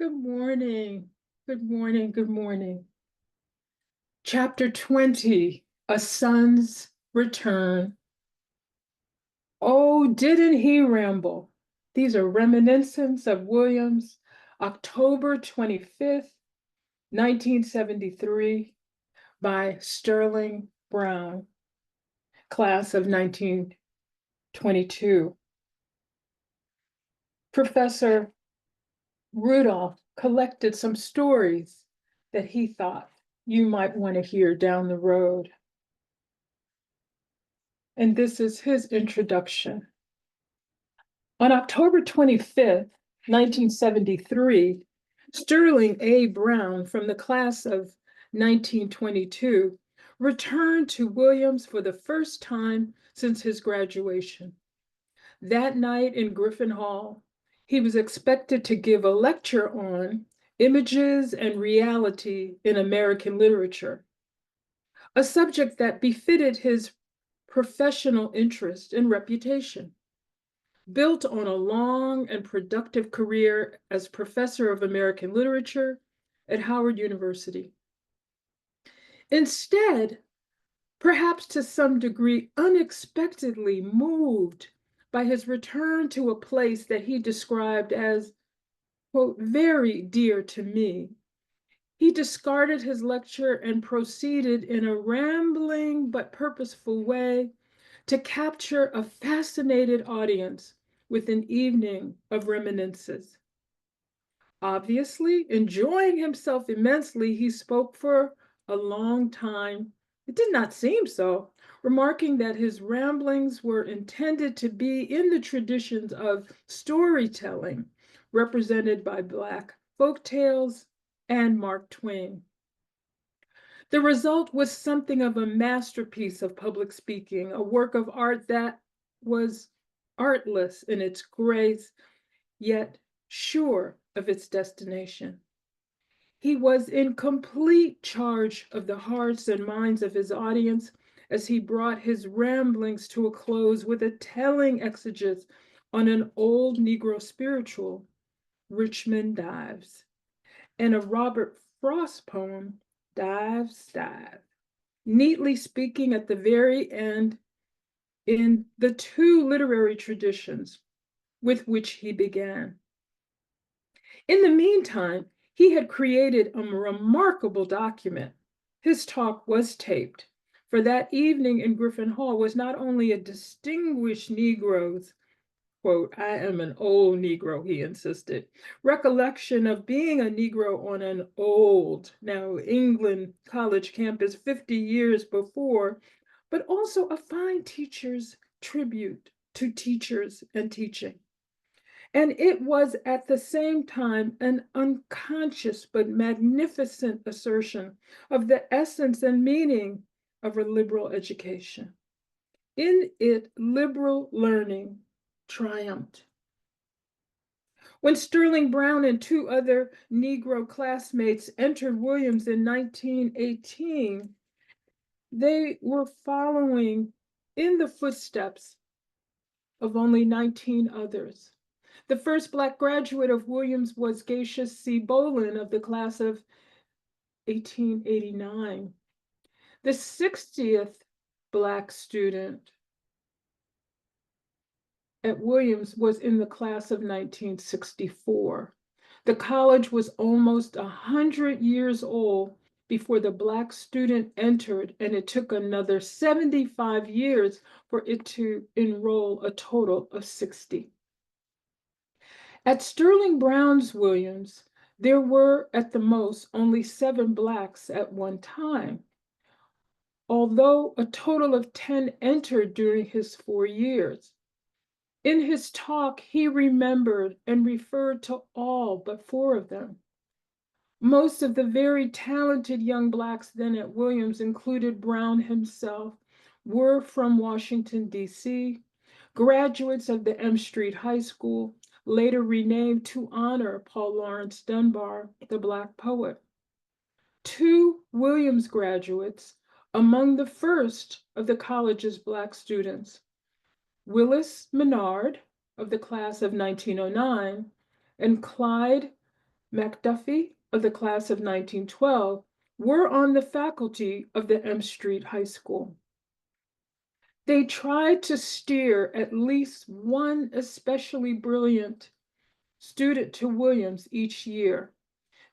Good morning. Good morning. Good morning. Chapter 20, A Son's Return. Oh, didn't he ramble? These are reminiscences of Williams, October 25th, 1973, by Sterling Brown, class of 1922. Professor Rudolph collected some stories that he thought you might want to hear down the road. And this is his introduction. On October 25th, 1973, Sterling A. Brown from the class of 1922 returned to Williams for the first time since his graduation. That night in Griffin Hall, he was expected to give a lecture on images and reality in American literature, a subject that befitted his professional interest and reputation. Built on a long and productive career as professor of American literature at Howard University. Instead, perhaps to some degree unexpectedly moved by his return to a place that he described as, quote, very dear to me, he discarded his lecture and proceeded in a rambling but purposeful way to capture a fascinated audience with an evening of reminiscences. Obviously, enjoying himself immensely, he spoke for a long time. It did not seem so, remarking that his ramblings were intended to be in the traditions of storytelling, represented by Black folk tales and Mark Twain. The result was something of a masterpiece of public speaking, a work of art that was artless in its grace, yet sure of its destination. He was in complete charge of the hearts and minds of his audience as he brought his ramblings to a close with a telling exegesis on an old Negro spiritual, Richmond Dives, and a Robert Frost poem, Dives, Dive, neatly speaking at the very end in the two literary traditions with which he began. In the meantime, he had created a remarkable document. His talk was taped, for that evening in Griffin Hall was not only a distinguished Negro's, quote, I am an old Negro, he insisted, recollection of being a Negro on an old, now England college campus 50 years before, but also a fine teacher's tribute to teachers and teaching. And it was at the same time an unconscious but magnificent assertion of the essence and meaning of a liberal education. In it, liberal learning triumphed. When Sterling Brown and two other Negro classmates entered Williams in 1918, they were following in the footsteps of only 19 others. The first Black graduate of Williams was Geisha C. Bolin of the class of 1889. The 60th Black student at Williams was in the class of 1964. The college was almost 100 years old before the Black student entered, and it took another 75 years for it to enroll a total of 60. At Sterling Brown's Williams, there were at the most only 7 Blacks at one time, although a total of 10 entered during his 4 years. In his talk, he remembered and referred to all but 4 of them. Most of the very talented young Blacks then at Williams, included Brown himself, were from Washington, D.C., graduates of the M Street High School, later renamed to honor Paul Laurence Dunbar, the Black poet. 2 Williams graduates, among the first of the college's Black students, Willis Menard of the class of 1909 and Clyde McDuffie of the class of 1912 were on the faculty of the M Street High School. They tried to steer at least one especially brilliant student to Williams each year.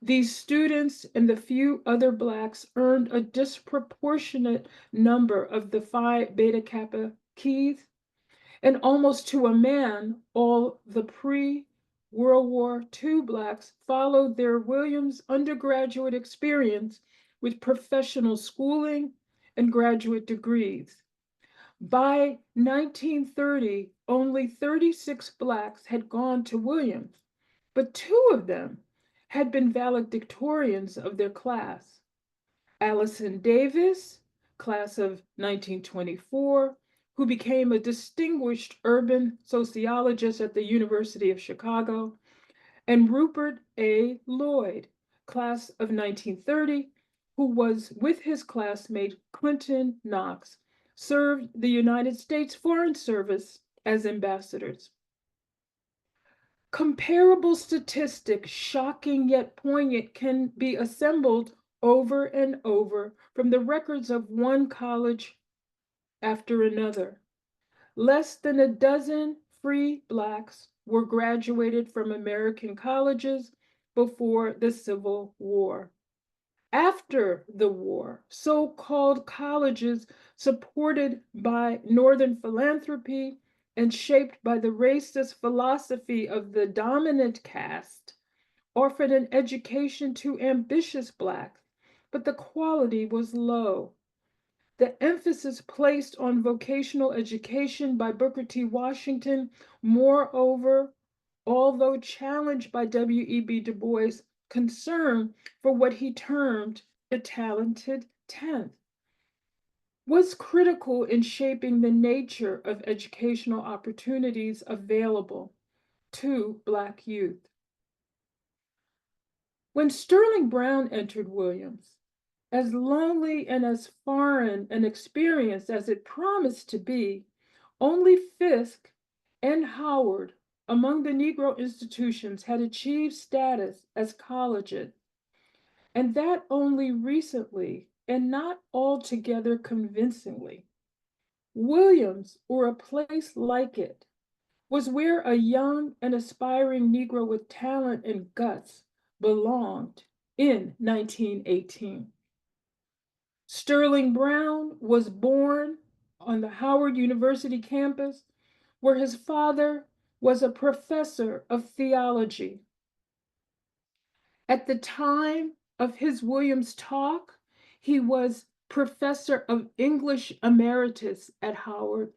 These students and the few other Blacks earned a disproportionate number of the Phi Beta Kappa keys, and almost to a man, all the pre-World War II Blacks followed their Williams undergraduate experience with professional schooling and graduate degrees. By 1930, only 36 Blacks had gone to Williams, but 2 of them had been valedictorians of their class. Allison Davis, class of 1924, who became a distinguished urban sociologist at the University of Chicago, and Rupert A. Lloyd, class of 1930, who was with his classmate Clinton Knox, served the United States Foreign Service as ambassadors. Comparable statistics, shocking yet poignant, can be assembled over and over from the records of one college after another. Less than a dozen free Blacks were graduated from American colleges before the Civil War. After the war, so-called colleges supported by Northern philanthropy and shaped by the racist philosophy of the dominant caste offered an education to ambitious Blacks, but the quality was low. The emphasis placed on vocational education by Booker T. Washington, moreover, although challenged by W.E.B. Du Bois' concern for what he termed the talented tenth, was critical in shaping the nature of educational opportunities available to Black youth. When Sterling Brown entered Williams, as lonely and as foreign an experience as it promised to be, only Fisk and Howard among the Negro institutions had achieved status as colleges, and that only recently and not altogether convincingly. Williams, or a place like it, was where a young and aspiring Negro with talent and guts belonged in 1918. Sterling Brown was born on the Howard University campus, where his father was a professor of theology. At the time of his Williams talk, he was professor of English emeritus at Howard,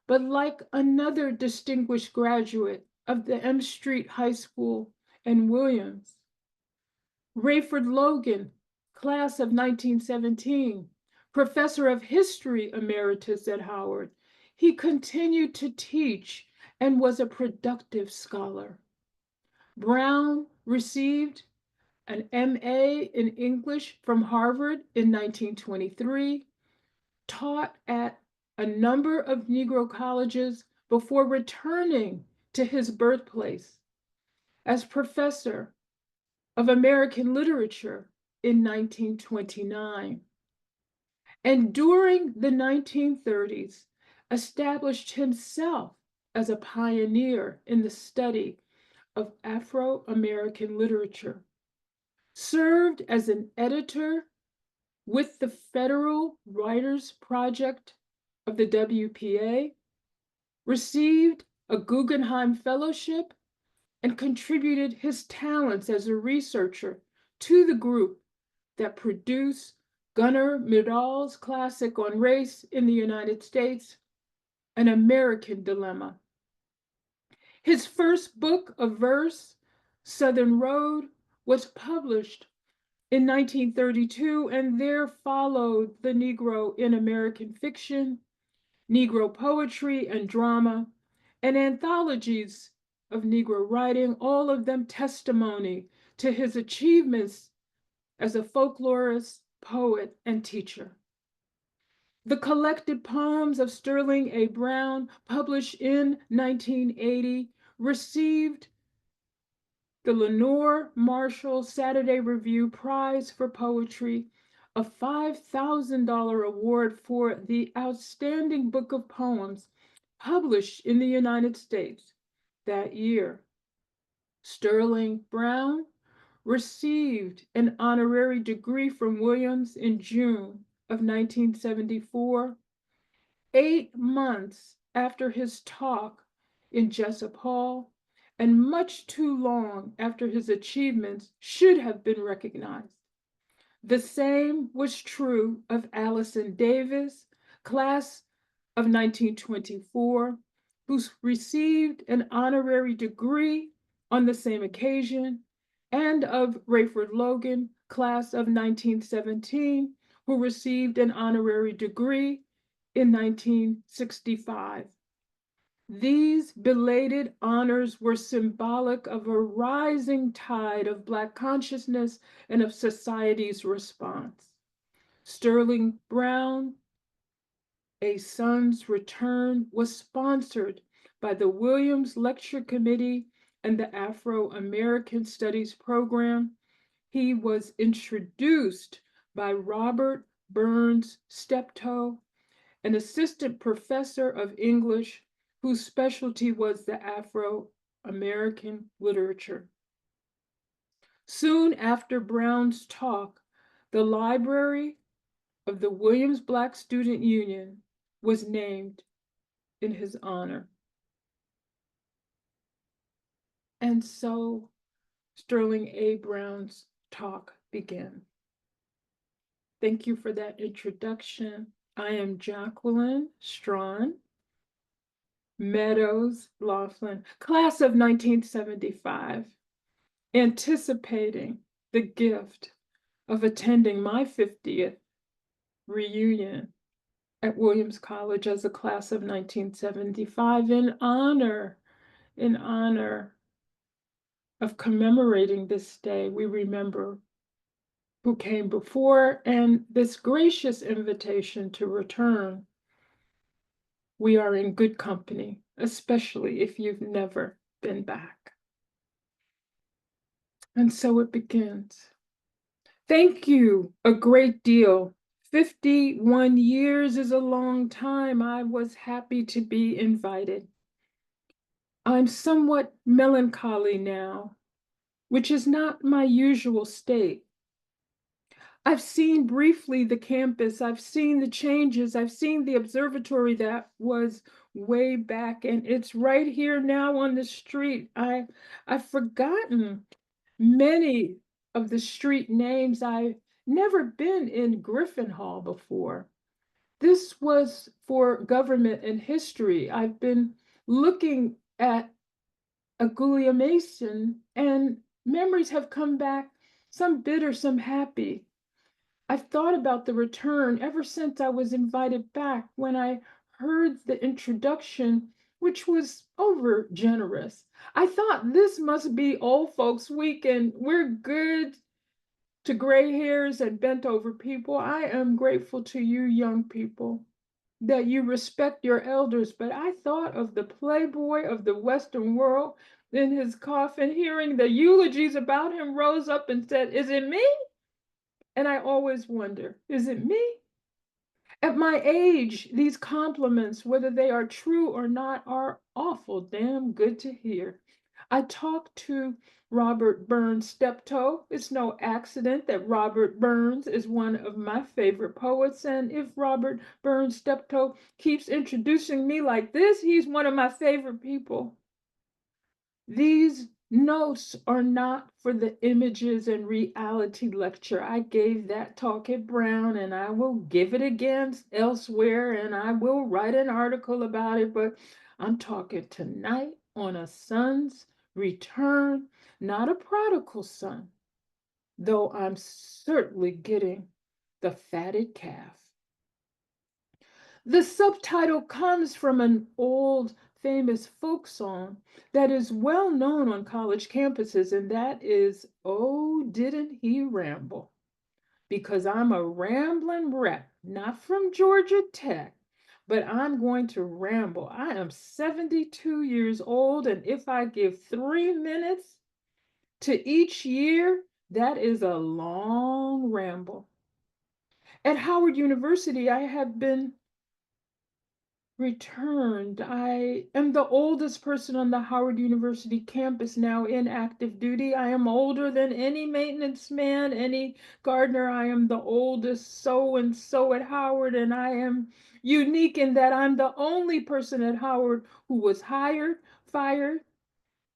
but like another distinguished graduate of the M Street High School and Williams, Rayford Logan, class of 1917, professor of history emeritus at Howard, he continued to teach and was a productive scholar. Brown received an MA in English from Harvard in 1923, taught at a number of Negro colleges before returning to his birthplace as professor of American literature in 1929. And during the 1930s, established himself as a pioneer in the study of Afro-American literature, served as an editor with the Federal Writers Project of the WPA, received a Guggenheim Fellowship, and contributed his talents as a researcher to the group that produced Gunnar Myrdal's classic on race in the United States, An American Dilemma. His first book of verse, Southern Road, was published in 1932, and there followed The Negro in American Fiction, Negro Poetry and Drama, and anthologies of Negro writing, all of them testimony to his achievements as a folklorist, poet, and teacher. The collected poems of Sterling A. Brown, published in 1980, received the Lenore Marshall Saturday Review Prize for Poetry, a $5,000 award for the outstanding book of poems published in the United States that year. Sterling Brown received an honorary degree from Williams in June of 1974, 8 months after his talk in Jessup Hall, and much too long after his achievements should have been recognized. The same was true of Allison Davis, class of 1924, who received an honorary degree on the same occasion, and of Rayford Logan, class of 1917, who received an honorary degree in 1965. These belated honors were symbolic of a rising tide of Black consciousness and of society's response. Sterling Brown, A Son's Return, was sponsored by the Williams Lecture Committee and the Afro-American Studies Program. He was introduced by Robert Burns Steptoe, an assistant professor of English whose specialty was the Afro-American literature. Soon after Brown's talk, the library of the Williams Black Student Union was named in his honor. And so Sterling A. Brown's talk began. Thank you for that introduction. I am Jacqueline Strachan Meadows Laughlin, class of 1975, anticipating the gift of attending my 50th reunion at Williams College as a class of 1975 in honor of commemorating this day. We remember who came before and this gracious invitation to return. We are in good company, especially if you've never been back. And so it begins. Thank you a great deal. 51 years is a long time. I was happy to be invited. I'm somewhat melancholy now, which is not my usual state. I've seen briefly the campus, I've seen the changes, I've seen the observatory that was way back, and it's right here now on the street. I've forgotten many of the street names. I've never been in Griffin Hall before. This was for government and history. I've been looking at Agulia Mason, and memories have come back, some bitter, some happy. I've thought about the return ever since I was invited back when I heard the introduction, which was over generous. I thought this must be old folks' week and we're good to gray hairs and bent over people. I am grateful to you young people that you respect your elders, but I thought of the playboy of the Western world in his coffin, hearing the eulogies about him, rose up and said, "Is it me?" And I always wonder, is it me? At my age, these compliments, whether they are true or not, are awful damn good to hear. I talked to Robert Burns Steptoe. It's no accident that Robert Burns is one of my favorite poets. And if Robert Burns Steptoe keeps introducing me like this, he's one of my favorite people. These notes are not for the images and reality lecture. I gave that talk at Brown and I will give it again elsewhere and I will write an article about it, but I'm talking tonight on a son's return, not a prodigal son, though I'm certainly getting the fatted calf. The subtitle comes from an old famous folk song that is well known on college campuses, and that is, "Oh, didn't he ramble?" Because I'm a rambling rep, not from Georgia Tech, but I'm going to ramble. I am 72 years old, and if I give 3 minutes To each year, that is a long ramble. At Howard University, I have been returned. I am the oldest person on the Howard University campus now in active duty. I am older than any maintenance man, any gardener. I am the oldest so and so at Howard, and I am unique in that I'm the only person at Howard who was hired, fired,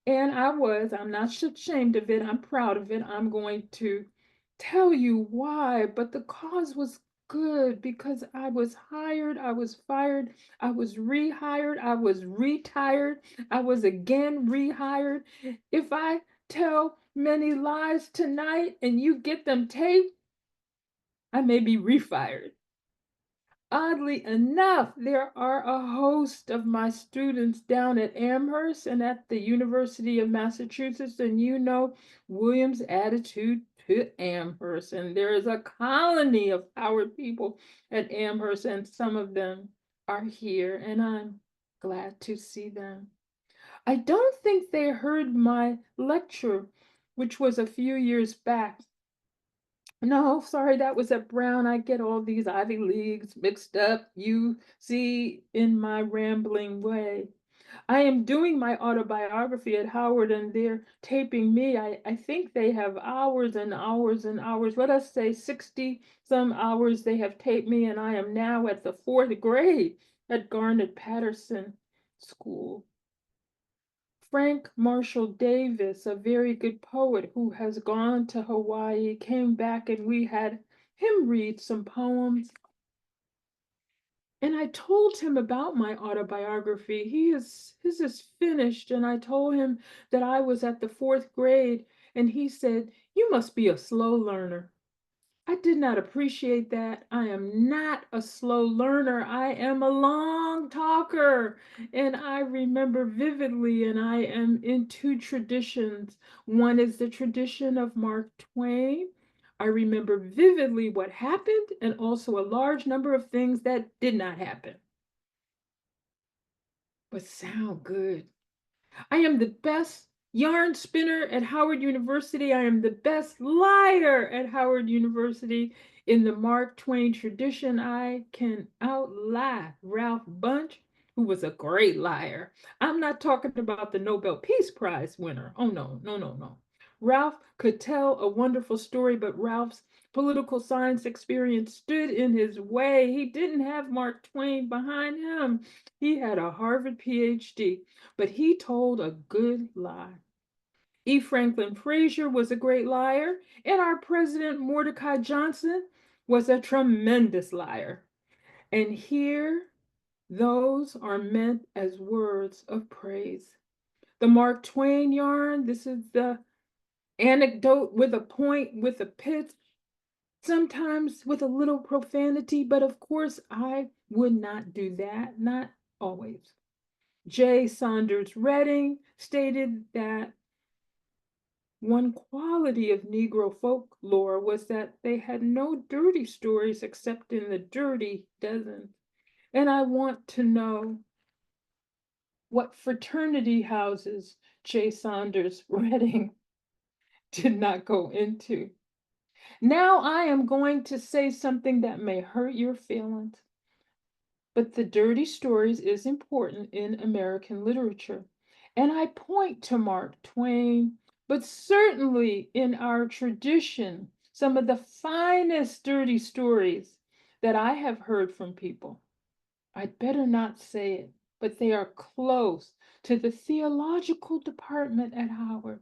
and I'm not ashamed of it. I'm proud of it. I'm going to tell you why, but the cause was good because I was hired, I was fired, I was rehired, I was retired, I was again rehired. If I tell many lies tonight and you get them taped, I may be refired. Oddly enough, there are a host of my students down at Amherst and at the University of Massachusetts, and you know William's attitude to Amherst. And there is a colony of Howard people at Amherst, and some of them are here, and I'm glad to see them. I don't think they heard my lecture, which was a few years back. No, sorry, that was at Brown. I get all these Ivy Leagues mixed up, you see, in my rambling way. I am doing my autobiography at Howard and they're taping me. I think they have hours and hours and hours. Let us say 60 some hours they have taped me, and I am now at the fourth grade at Garnet Patterson School. Frank Marshall Davis, a very good poet who has gone to Hawaii, came back and we had him read some poems. And I told him about my autobiography. His is finished, and I told him that I was at the fourth grade, and he said, "You must be a slow learner." I did not appreciate that. I am not a slow learner. I am a long talker. And I remember vividly, and I am in two traditions. One is the tradition of Mark Twain. I remember vividly what happened and also a large number of things that did not happen, but sound good. I am the best yarn spinner at Howard University. I am the best liar at Howard University. In the Mark Twain tradition, I can outlie Ralph Bunche, who was a great liar. I'm not talking about the Nobel Peace Prize winner. Oh, no, no, no, no. Ralph could tell a wonderful story, but Ralph's political science experience stood in his way. He didn't have Mark Twain behind him. He had a Harvard PhD, but he told a good lie. E. Franklin Frazier was a great liar, and our president Mordecai Johnson was a tremendous liar. And here, those are meant as words of praise. The Mark Twain yarn, this is the anecdote with a point, with a pit, sometimes with a little profanity, but of course I would not do that, not always. J. Saunders Redding stated that one quality of Negro folklore was that they had no dirty stories except in the dirty dozen. And I want to know what fraternity houses J. Saunders Redding did not go into. Now I am going to say something that may hurt your feelings, but the dirty stories is important in American literature. And I point to Mark Twain, but certainly in our tradition, some of the finest dirty stories that I have heard from people. I'd better not say it, but they are close to the theological department at Howard.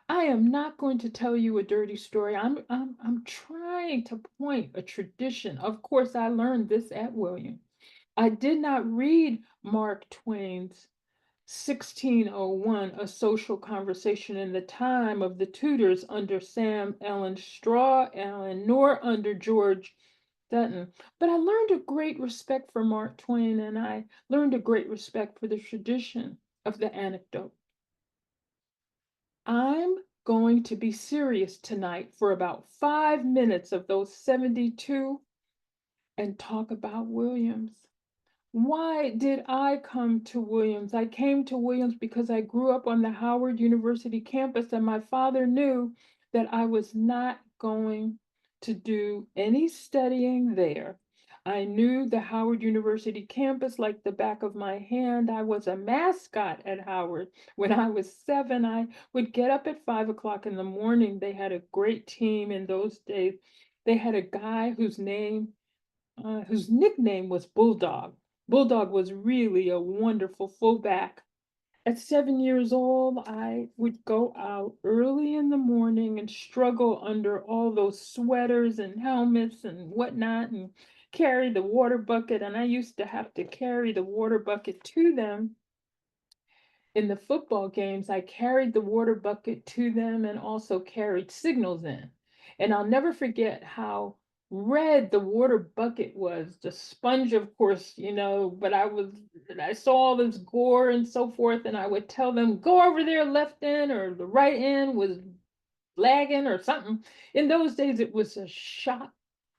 I am not going to tell you a dirty story. I'm trying to point a tradition. Of course, I learned this at William. I did not read Mark Twain's 1601, A Social Conversation in the Time of the Tudors under Sam Ellen Straw Allen, nor under George Dutton. But I learned a great respect for Mark Twain, and I learned a great respect for the tradition of the anecdote. I'm going to be serious tonight for about 5 minutes of those 72 and talk about Williams. Why did I come to Williams? I came to Williams because I grew up on the Howard University campus, and my father knew that I was not going to do any studying there. I knew the Howard University campus like the back of my hand. I was a mascot at Howard. When I was 7, I would get up at 5 o'clock in the morning. They had a great team in those days. They had a guy whose nickname was Bulldog. Bulldog was really a wonderful fullback. At 7 years old, I would go out early in the morning and struggle under all those sweaters and helmets and whatnot and carry the water bucket. And I used to have to carry the water bucket to them in the football games. I carried the water bucket to them and also carried signals in. And I'll never forget how red the water bucket was. The sponge, of course, but I saw all this gore and so forth, and I would tell them, go over there, left end, or the right end was lagging or something. In those days, it was a shot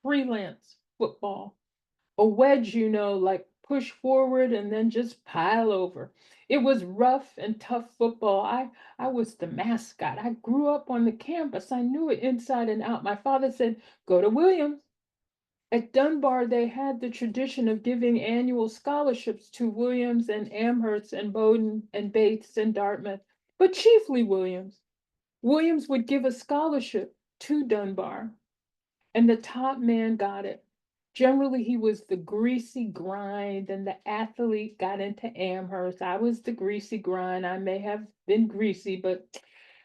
freelance football, a wedge, like push forward and then just pile over. It was rough and tough football. I was the mascot. I grew up on the campus. I knew it inside and out. My father said, go to Williams. At Dunbar, they had the tradition of giving annual scholarships to Williams and Amherst and Bowdoin and Bates and Dartmouth, but chiefly Williams. Williams would give a scholarship to Dunbar, and the top man got it. Generally, he was the greasy grind, and the athlete got into Amherst. I was the greasy grind. I may have been greasy, but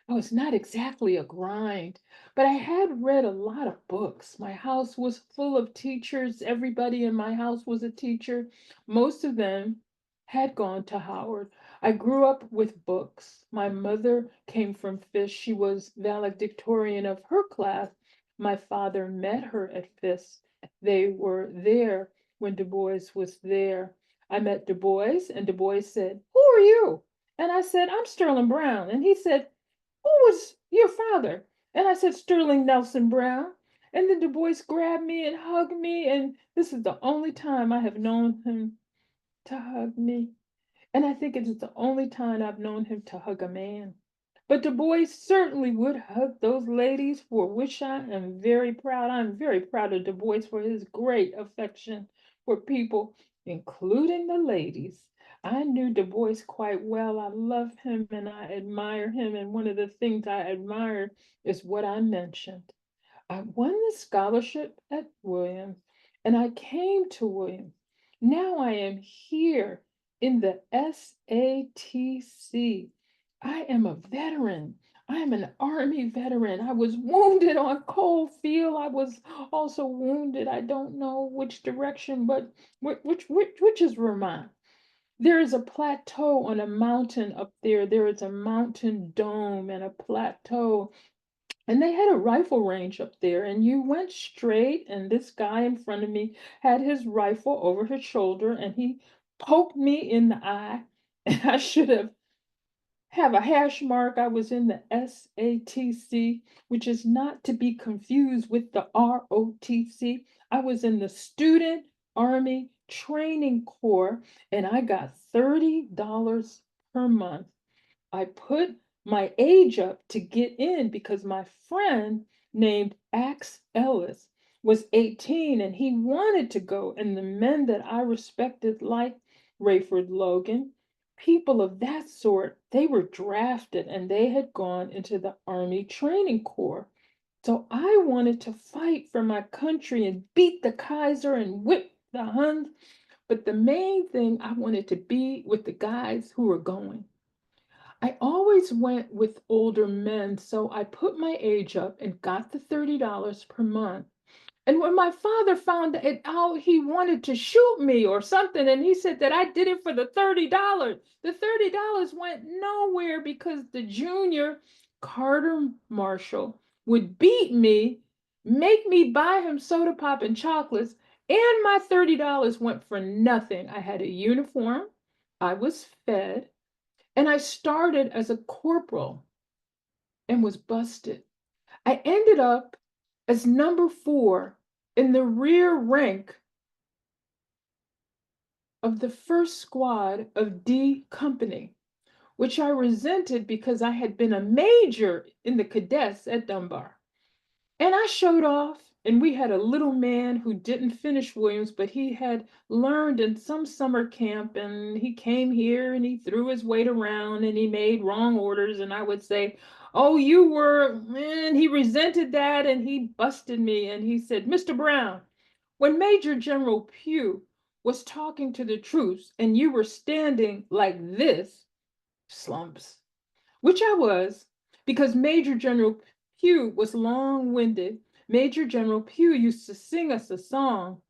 I was not exactly a grind. But I had read a lot of books. My house was full of teachers. Everybody in my house was a teacher. Most of them had gone to Howard. I grew up with books. My mother came from Fisk. She was valedictorian of her class. My father met her at Fisk. They were there when Du Bois was there. I met Du Bois, and Du Bois said, who are you? And I said, I'm Sterling Brown. And he said, who was your father? And I said, Sterling Nelson Brown. And then Du Bois grabbed me and hugged me. And this is the only time I have known him to hug me. And I think it is the only time I've known him to hug a man. But Du Bois certainly would hug those ladies, for which I am very proud. I'm very proud of Du Bois for his great affection for people, including the ladies. I knew Du Bois quite well. I love him and I admire him. And one of the things I admire is what I mentioned. I won the scholarship at Williams and I came to Williams. Now I am here in the SATC. I am a veteran. I am an Army veteran. I was wounded on Cold Field. I was also wounded. I don't know which direction, but which is Vermont. There is a plateau on a mountain up there. There is a mountain dome and a plateau, and they had a rifle range up there, and you went straight, and this guy in front of me had his rifle over his shoulder, and he poked me in the eye, and I should have a hash mark. I was in the SATC, which is not to be confused with the ROTC. I was in the Student Army Training Corps, and I got $30 per month. I put my age up to get in because my friend named Axe Ellis was 18 and he wanted to go. And the men that I respected, like Rayford Logan, people of that sort, they were drafted and they had gone into the Army Training Corps. So I wanted to fight for my country and beat the Kaiser and whip the Huns. But the main thing, I wanted to be with the guys who were going. I always went with older men, so I put my age up and got the $30 per month. And when my father found it out, he wanted to shoot me or something. And he said that I did it for the $30. The $30 went nowhere because the junior Carter Marshall would beat me, make me buy him soda pop and chocolates, and my $30 went for nothing. I had a uniform, I was fed, and I started as a corporal and was busted. I ended up as number 4 in the rear rank of the first squad of D Company, which I resented because I had been a major in the cadets at Dunbar. And I showed off, and we had a little man who didn't finish Williams, but he had learned in some summer camp, and he came here and he threw his weight around and he made wrong orders. And I would say, "Oh, you were," and he resented that and he busted me. And he said, "Mr. Brown, when Major General Pugh was talking to the troops and you were standing like this, slumps," which I was, because Major General Pugh was long winded. Major General Pugh used to sing us a song,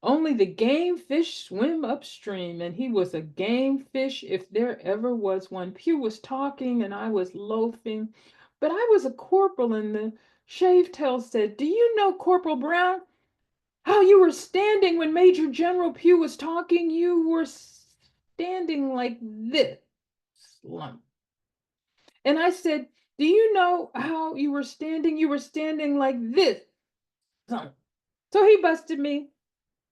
"Only the game fish swim upstream," and he was a game fish if there ever was one. Pugh was talking and I was loafing, but I was a corporal, and the shaved tail said, "Do you know, Corporal Brown, how you were standing when Major General Pugh was talking? You were standing like this, slump." And I said, "Do you know how you were standing? You were standing like this, slump." So he busted me,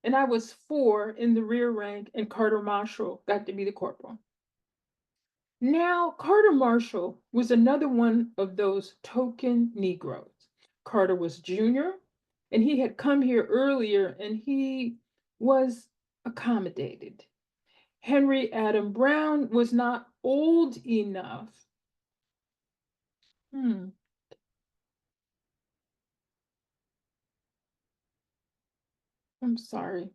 and I was 4 in the rear rank, and Carter Marshall got to be the corporal. Now, Carter Marshall was another one of those token Negroes. Carter was junior, and he had come here earlier, and he was accommodated. Henry Adam Brown was not old enough. Hmm, I'm sorry.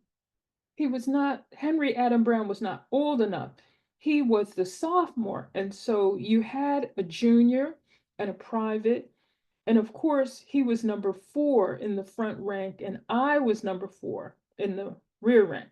Henry Adam Brown was not old enough. He was the sophomore. And so you had a junior and a private. And of course, he was number 4 in the front rank, and I was number 4 in the rear rank.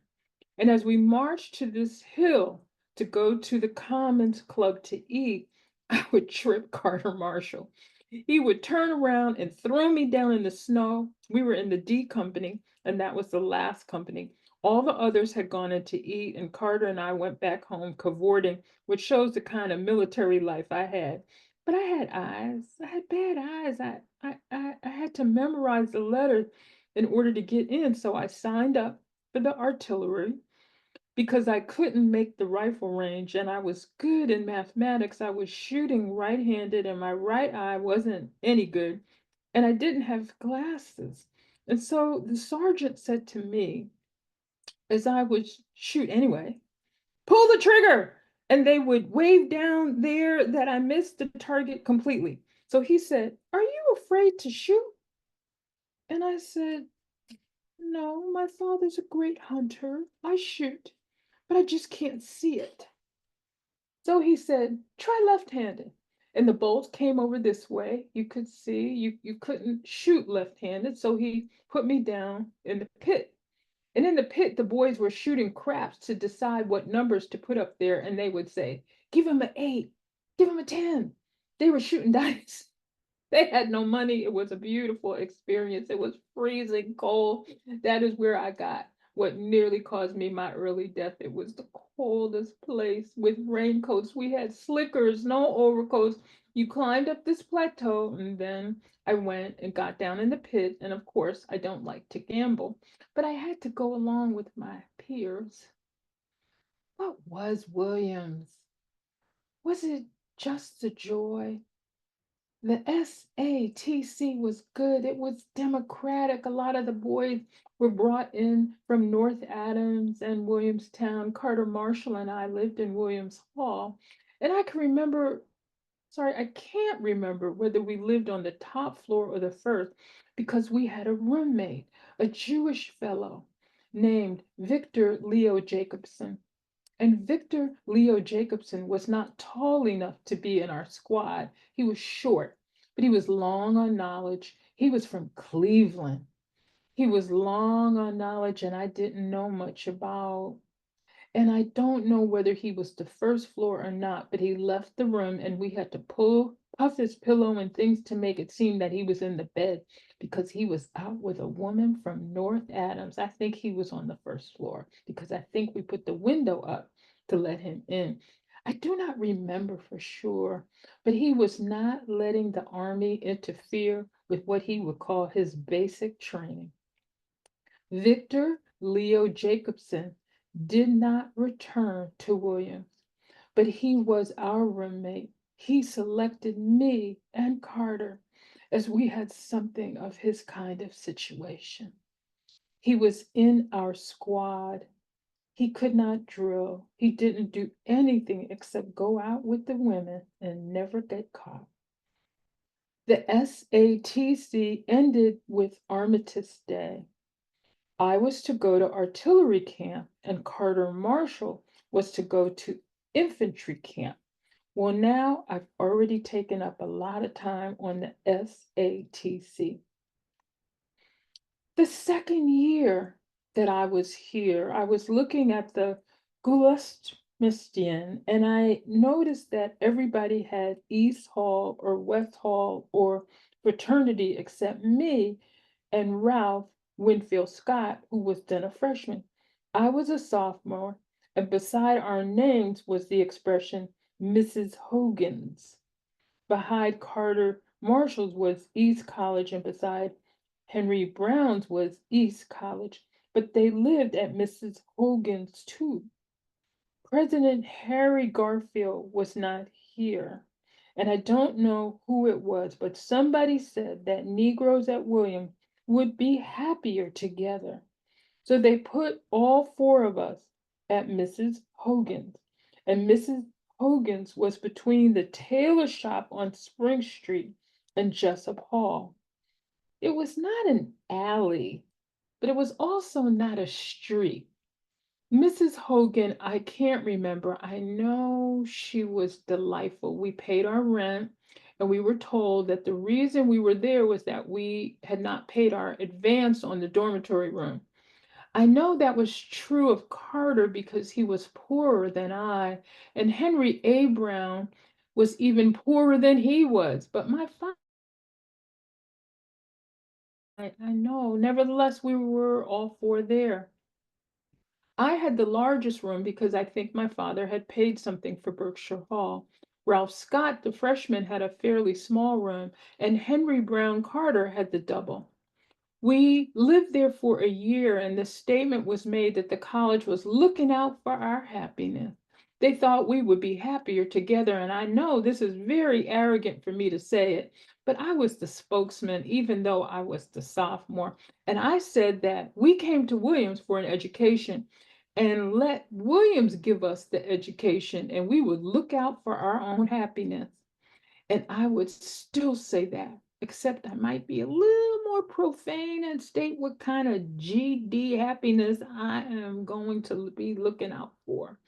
And as we marched to this hill to go to the Commons Club to eat, I would trip Carter Marshall. He would turn around and throw me down in the snow. We were in the D Company, and that was the last company. All the others had gone in to eat, and Carter and I went back home cavorting, which shows the kind of military life I had. But I had eyes. I had bad eyes. I had to memorize the letters in order to get in. So I signed up for the artillery because I couldn't make the rifle range, and I was good in mathematics. I was shooting right-handed and my right eye wasn't any good, and I didn't have glasses. And so the sergeant said to me, as I would shoot anyway, "Pull the trigger." And they would wave down there that I missed the target completely. So he said, "Are you afraid to shoot?" And I said, "No, my father's a great hunter. I shoot, but I just can't see it." So he said, "Try left-handed." And the bolt came over this way. You could see, you couldn't shoot left-handed. So he put me down in the pit. And in the pit, the boys were shooting craps to decide what numbers to put up there. And they would say, "Give him an 8, give him a 10." They were shooting dice. They had no money. It was a beautiful experience. It was freezing cold. That is where I got what nearly caused me my early death. It was the coldest place with raincoats. We had slickers, no overcoats. You climbed up this plateau, and then I went and got down in the pit. And of course, I don't like to gamble, but I had to go along with my peers. What was Williams? Was it just the joy? The SATC was good. It was democratic. A lot of the boys were brought in from North Adams and Williamstown. Carter Marshall and I lived in Williams Hall. And I can remember, sorry, I can't remember whether we lived on the top floor or the first, because we had a roommate, a Jewish fellow named Victor Leo Jacobson. And Victor Leo Jacobson was not tall enough to be in our squad. He was short, but he was long on knowledge. He was from Cleveland. He was long on knowledge, and I didn't know much about. And I don't know whether he was the first floor or not, but he left the room and we had to puff his pillow and things to make it seem that he was in the bed because he was out with a woman from North Adams. I think he was on the first floor because I think we put the window up to let him in. I do not remember for sure, but he was not letting the Army interfere with what he would call his basic training. Victor Leo Jacobson did not return to Williams, but he was our roommate. He selected me and Carter as we had something of his kind of situation. He was in our squad. He could not drill. He didn't do anything except go out with the women and never get caught. The SATC ended with Armistice Day. I was to go to artillery camp, and Carter Marshall was to go to infantry camp. Well, now I've already taken up a lot of time on the SATC. The second year that I was here, I was looking at the Gulastmistian, and I noticed that everybody had East Hall or West Hall or fraternity except me and Ralph Winfield Scott, who was then a freshman. I was a sophomore, and beside our names was the expression Mrs. Hogan's. Behind Carter Marshall's was East College, and beside Henry Brown's was East College, but they lived at Mrs. Hogan's too. President Harry Garfield was not here, and I don't know who it was, but somebody said that Negroes at Williams would be happier together. So they put all four of us at Mrs. Hogan's, and Mrs. Hogan's was between the tailor shop on Spring Street and Jessup Hall. It was not an alley, but it was also not a street. Mrs. Hogan, I can't remember. I know she was delightful. We paid our rent, and we were told that the reason we were there was that we had not paid our advance on the dormitory room. I know that was true of Carter because he was poorer than I, and Henry A. Brown was even poorer than he was. But my father, I know, nevertheless, we were all four there. I had the largest room because I think my father had paid something for Berkshire Hall. Ralph Scott, the freshman, had a fairly small room, and Henry Brown Carter had the double. We lived there for a year, and the statement was made that the college was looking out for our happiness. They thought we would be happier together, and I know this is very arrogant for me to say it, but I was the spokesman, even though I was the sophomore. And I said that we came to Williams for an education and let Williams give us the education, and we would look out for our own happiness. And I would still say that, except I might be a little more profane and state what kind of GD happiness I am going to be looking out for.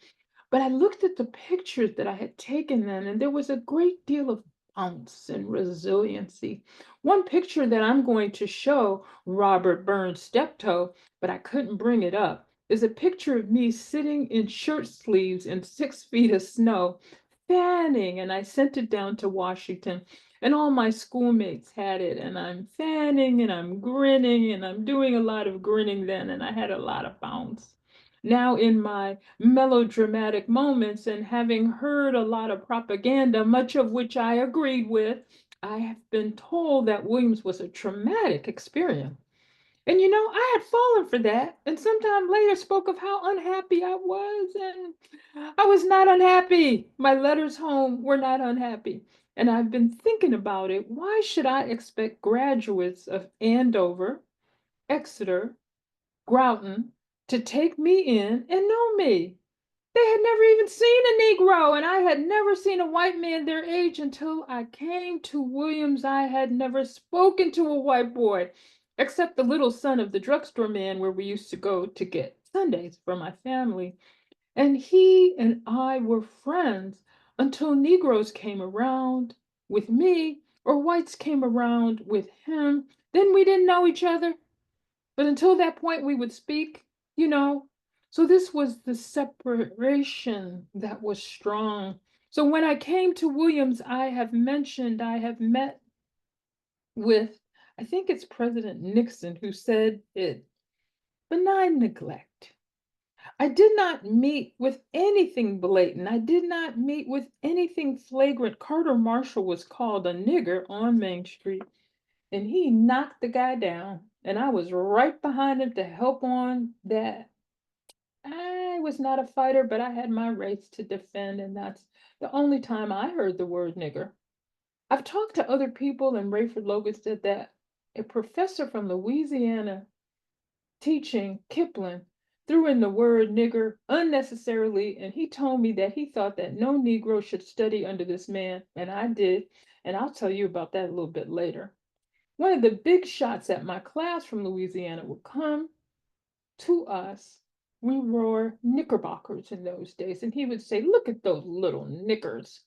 But I looked at the pictures that I had taken then, and there was a great deal of bounce and resiliency. One picture that I'm going to show, Robert Burns Steptoe, but I couldn't bring it up, is a picture of me sitting in shirt sleeves in 6 feet of snow, fanning, and I sent it down to Washington. And all my schoolmates had it, and I'm fanning and I'm grinning, and I'm doing a lot of grinning then, and I had a lot of bounce. Now, in my melodramatic moments and having heard a lot of propaganda, much of which I agreed with, I have been told that Williams was a traumatic experience. And I had fallen for that, and sometime later spoke of how unhappy I was, and I was not unhappy. My letters home were not unhappy. And I've been thinking about it. Why should I expect graduates of Andover, Exeter, Groton to take me in and know me? They had never even seen a Negro, and I had never seen a white man their age until I came to Williams. I had never spoken to a white boy, except the little son of the drugstore man where we used to go to get Sundays for my family. And he and I were friends until Negroes came around with me or whites came around with him. Then we didn't know each other. But until that point, we would speak, you know. So this was the separation that was strong. So when I came to Williams, I have mentioned I have met with, I think it's President Nixon who said it, benign neglect. I did not meet with anything blatant. I did not meet with anything flagrant. Carter Marshall was called a nigger on Main Street, and he knocked the guy down, and I was right behind him to help on that. I was not a fighter, but I had my race to defend, and that's the only time I heard the word nigger. I've talked to other people, and Rayford Logan said that a professor from Louisiana teaching Kipling threw in the word nigger unnecessarily, and he told me that he thought that no Negro should study under this man, and I did, and I'll tell you about that a little bit later. One of the big shots at my class from Louisiana would come to us. We wore knickerbockers in those days, and he would say, "Look at those little knickers."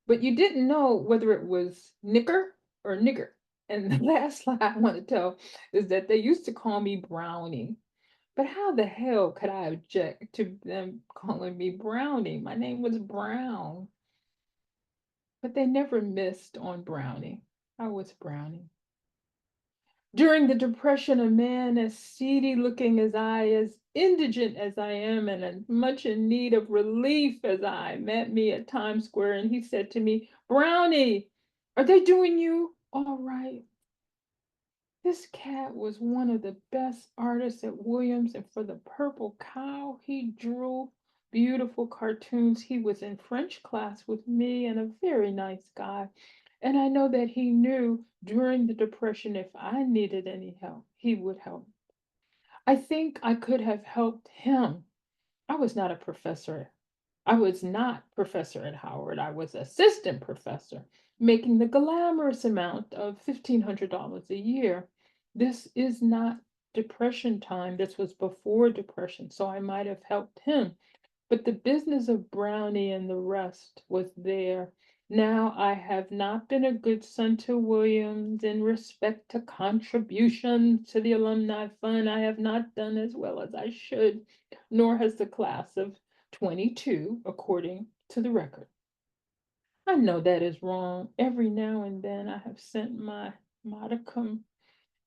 But you didn't know whether it was knicker or nigger. And the last lie I want to tell is that they used to call me Brownie. But how the hell could I object to them calling me Brownie? My name was Brown. But they never missed on Brownie. I was Brownie. During the Depression, a man as seedy looking as I, as indigent as I am, and as much in need of relief as I, met me at Times Square, and he said to me, "Brownie, are they doing you all right?" This cat was one of the best artists at Williams, and for the Purple Cow, he drew beautiful cartoons. He was in French class with me and a very nice guy. And I know that he knew during the Depression if I needed any help, he would help. I think I could have helped him. I was not a professor. I was not professor at Howard. I was assistant professor, making the glamorous amount of $1,500 a year. This is not Depression time. This was before Depression, so I might have helped him. But the business of Brownie and the rest was there. Now I have not been a good son to Williams in respect to contributions to the Alumni Fund. I have not done as well as I should, nor has the class of 22, according to the record. I know that is wrong. Every now and then I have sent my modicum,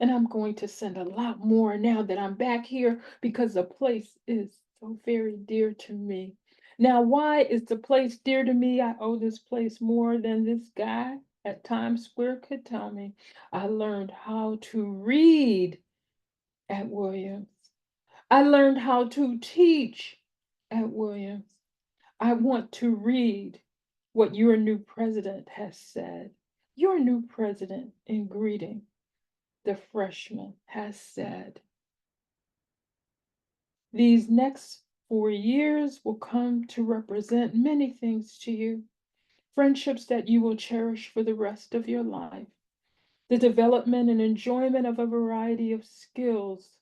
and I'm going to send a lot more now that I'm back here because the place is so very dear to me. Now, why is the place dear to me? I owe this place more than this guy at Times Square could tell me. I learned how to read at Williams. I learned how to teach at Williams. I want to read what your new president has said. Your new president, in greeting the freshman, has said, "These next 4 years will come to represent many things to you, friendships that you will cherish for the rest of your life, the development and enjoyment of a variety of skills,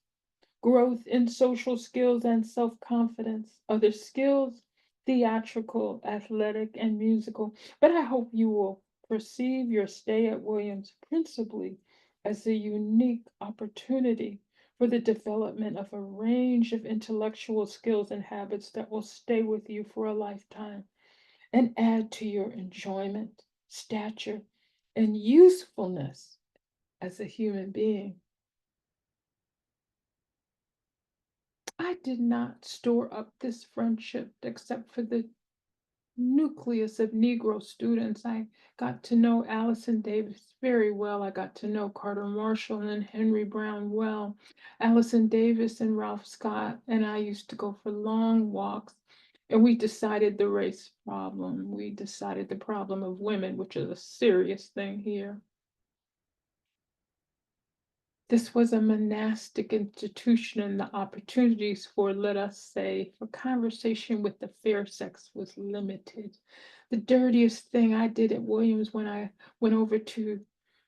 growth in social skills and self-confidence, other skills, theatrical, athletic, and musical. But I hope you will perceive your stay at Williams principally as a unique opportunity for the development of a range of intellectual skills and habits that will stay with you for a lifetime and add to your enjoyment, stature, and usefulness as a human being." I did not store up this friendship except for the nucleus of Negro students. I got to know Allison Davis very well. I got to know Carter Marshall and Henry Brown well. Allison Davis and Ralph Scott and I used to go for long walks, and we decided the race problem. We decided the problem of women, which is a serious thing here. This was a monastic institution, and the opportunities for, let us say, for conversation with the fair sex was limited. The dirtiest thing I did at Williams when I went over to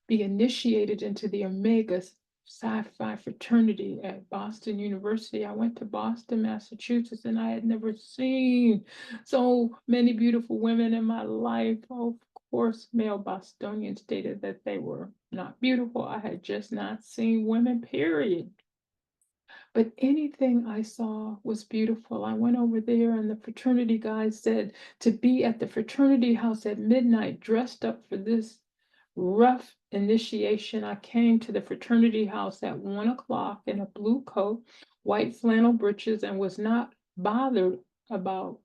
be initiated into the Omega Psi Phi fraternity at Boston University. I went to Boston, Massachusetts, and I had never seen so many beautiful women in my life. Of course, male Bostonians stated that they were not beautiful. I had just not seen women, period. But anything I saw was beautiful. I went over there, and the fraternity guys said to be at the fraternity house at midnight, dressed up for this rough initiation. I came to the fraternity house at 1 o'clock in a blue coat, white flannel breeches, and was not bothered about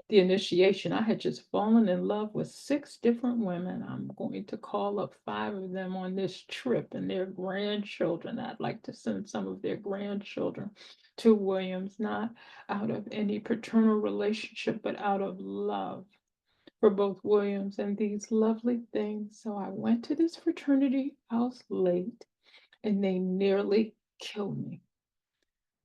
the initiation. I had just fallen in love with 6 different women. I'm going to call up 5 of them on this trip and their grandchildren. I'd like to send some of their grandchildren to Williams, not out of any paternal relationship, but out of love for both Williams and these lovely things. So I went to this fraternity house late and they nearly killed me.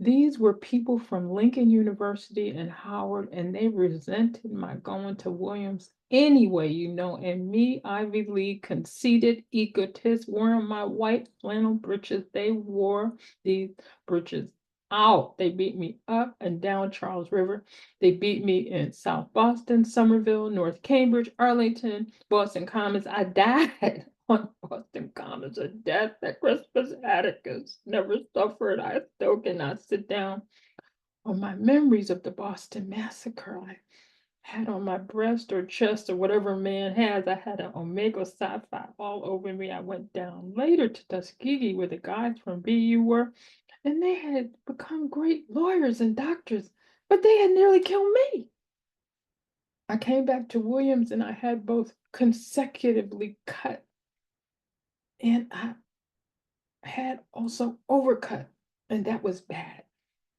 These were people from Lincoln University and Howard, and they resented my going to Williams anyway, and me, Ivy League, conceited egotist, wearing my white flannel breeches. They wore these breeches out. They beat me up and down Charles River. They beat me in South Boston, Somerville, North Cambridge, Arlington, Boston Commons. I died on Boston Commons, a death that Crispus Atticus never suffered. I still cannot sit down on my memories of the Boston Massacre. I had on my breast or chest or whatever man has. I had an Omega Psi all over me. I went down later to Tuskegee where the guys from BU were, and they had become great lawyers and doctors, but they had nearly killed me. I came back to Williams and I had both consecutively cut, and I had also overcut, and that was bad.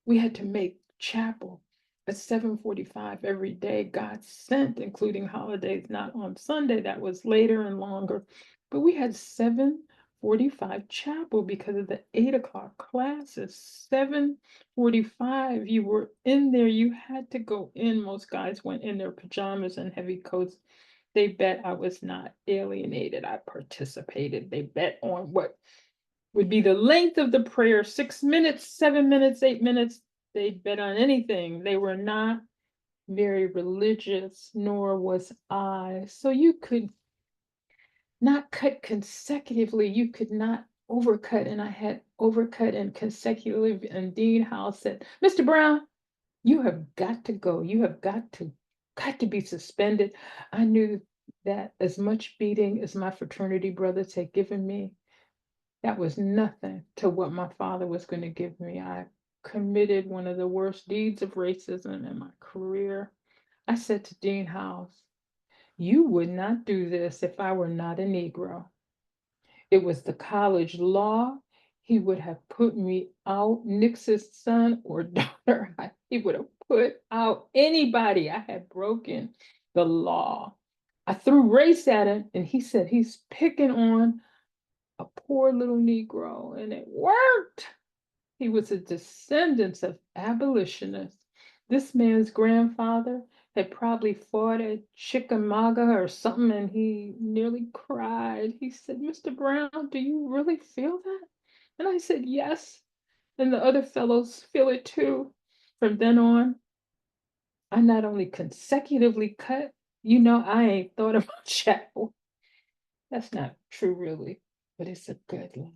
We had to make chapel at 7:45 every day. God sent, including holidays, not on Sunday. That was later and longer. But we had 7:45 chapel because of the 8 o'clock classes. 7:45, you were in there. You had to go in. Most guys went in their pajamas and heavy coats. They bet I was not alienated. I participated. They bet on what would be the length of the prayer, 6 minutes, 7 minutes, 8 minutes. They bet on anything. They were not very religious, nor was I. So you could not cut consecutively. You could not overcut. And I had overcut and consecutively. And Dean House said, Mr. Brown, you have got to go. You have got to be suspended. I knew that as much beating as my fraternity brothers had given me, that was nothing to what my father was going to give me. I committed one of the worst deeds of racism in my career. I said to Dean House, you would not do this if I were not a Negro. It was the college law. He would have put me out, Nix's son or daughter. He would have put out anybody. I had broken the law. I threw race at him, and he said he's picking on a poor little Negro, and it worked. He was a descendant of abolitionists. This man's grandfather had probably fought at Chickamauga or something, and he nearly cried. He said, Mr. Brown, do you really feel that? And I said, yes. And the other fellows feel it too. From then on, I not only consecutively cut, I ain't thought about chapel. That's not true, really, but it's a good life.